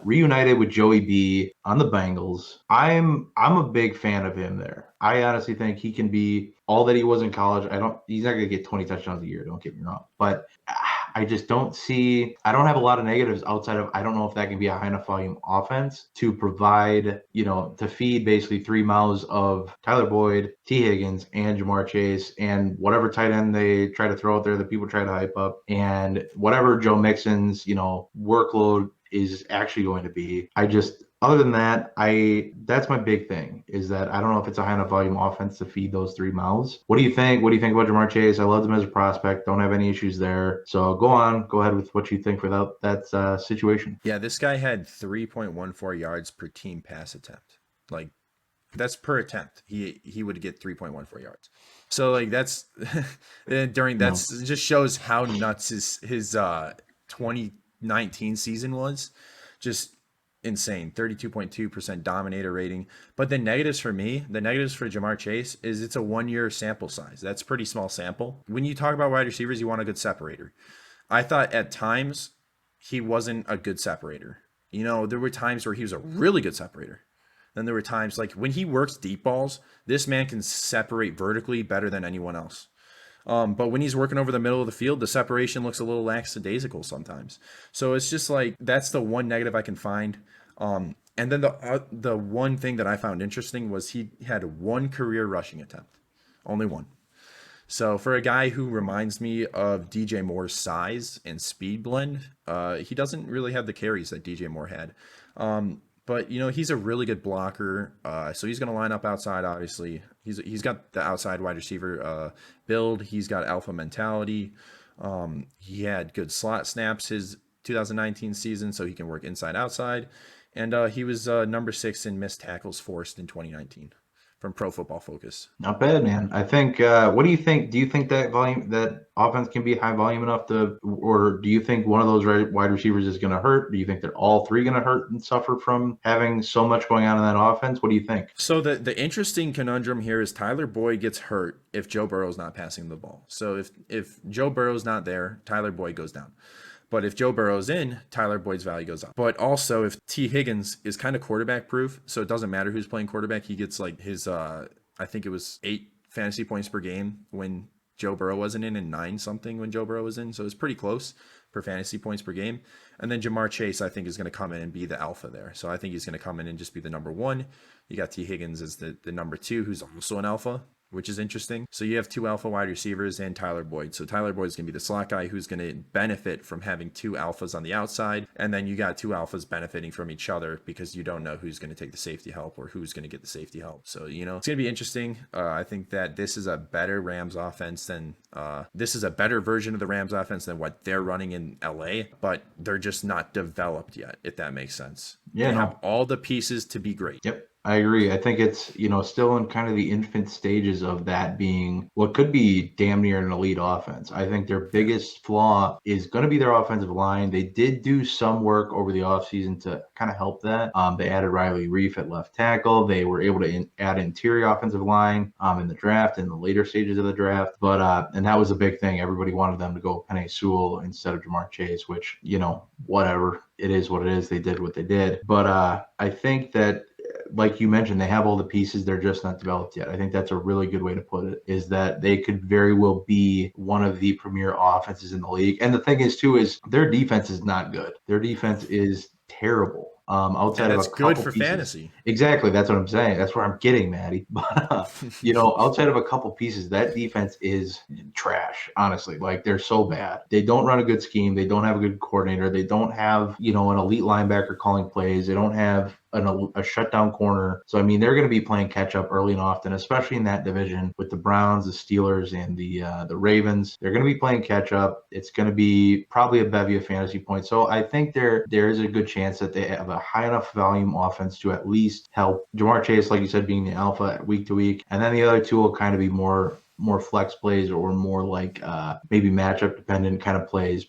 reunited with Joey B on the Bengals. I'm a big fan of him there. I honestly think he can be all that he was in college. He's not going to get 20 touchdowns a year, don't get me wrong. But I just don't see, I don't have a lot of negatives outside of, I don't know if that can be a high enough volume offense to provide, to feed basically three mouths of Tyler Boyd, T. Higgins, and Jamar Chase, and whatever tight end they try to throw out there that people try to hype up, and whatever Joe Mixon's, workload is actually going to be. Other than that, that's my big thing is that I don't know if it's a high enough volume offense to feed those three mouths. What do you think? What do you think about Jamar Chase? I loved him as a prospect. Don't have any issues there. So go ahead with what you think for that situation. Yeah, this guy had 3.14 yards per team pass attempt. Like that's per attempt. He would get 3.14 yards. So like that's just shows how nuts his 2019 season was. Just insane. 32.2% dominator rating. But the negatives for Jamar Chase is it's a 1-year sample size. That's pretty small sample. When you talk about wide receivers, you want a good separator. I thought at times he wasn't a good separator. There were times where he was a really good separator. Then there were times like when he works deep balls, this man can separate vertically better than anyone else. But when he's working over the middle of the field, the separation looks a little lackadaisical sometimes. So it's just like that's the one negative I can find. And then the one thing that I found interesting was he had one career rushing attempt, only one. So for a guy who reminds me of DJ Moore's size and speed blend, he doesn't really have the carries that DJ Moore had. But he's a really good blocker. So he's going to line up outside. Obviously, he's got the outside wide receiver build. He's got alpha mentality. He had good slot snaps his 2019 season, so he can work inside outside. And he was number 6 in missed tackles forced in 2019 from Pro Football Focus. Not bad, man. I think. What do you think? Do you think that offense can be high volume enough or do you think one of those wide receivers is going to hurt? Do you think that all three going to hurt and suffer from having so much going on in that offense? What do you think? So the interesting conundrum here is Tyler Boyd gets hurt if Joe Burrow's not passing the ball. So if Joe Burrow's not there, Tyler Boyd goes down. But if Joe Burrow's in, Tyler Boyd's value goes up. But also if T. Higgins is kind of quarterback proof, so it doesn't matter who's playing quarterback, he gets like his, I think it was 8 fantasy points per game when Joe Burrow wasn't in and 9 something when Joe Burrow was in. So it's pretty close for fantasy points per game. And then Jamar Chase, I think, is going to come in and be the alpha there. So I think he's going to come in and just be the number 1. You got T. Higgins as the number 2, who's also an alpha, which is interesting. So you have 2 alpha wide receivers and Tyler Boyd. So Tyler Boyd's going to be the slot guy who's going to benefit from having 2 alphas on the outside. And then you got 2 alphas benefiting from each other because you don't know who's going to take the safety help or who's going to get the safety help. So, it's going to be interesting. I think that this is a better Rams offense this is a better version of the Rams offense than what they're running in LA, but they're just not developed yet, if that makes sense. Yeah, they have all the pieces to be great. Yep. I agree. I think it's, still in kind of the infant stages of that being what could be damn near an elite offense. I think their biggest flaw is going to be their offensive line. They did do some work over the offseason to kind of help that. They added Riley Reif at left tackle. They were able to add interior offensive line in the draft, in the later stages of the draft. But and that was a big thing. Everybody wanted them to go Penei Sewell instead of Jamar Chase, which, whatever. It is what it is. They did what they did. But I think that, like you mentioned, they have all the pieces. They're just not developed yet. I think that's a really good way to put it, is that they could very well be one of the premier offenses in the league. And the thing is, too, is their defense is not good. Their defense is terrible. Outside of a couple good for pieces. Fantasy. Exactly. That's what I'm saying. That's where I'm getting, Maddie. But, outside of a couple pieces, that defense is trash, honestly. Like, they're so bad. They don't run a good scheme. They don't have a good coordinator. They don't have, an elite linebacker calling plays. They don't have a shutdown corner. So, they're going to be playing catch up early and often, especially in that division with the Browns, the Steelers, and the Ravens. They're going to be playing catch up. It's going to be probably a bevy of fantasy points. So I think there is a good chance that they have a high enough volume offense to at least help Jamar Chase, like you said, being the alpha week to week. And then the other two will kind of be more flex plays or more like maybe matchup dependent kind of plays.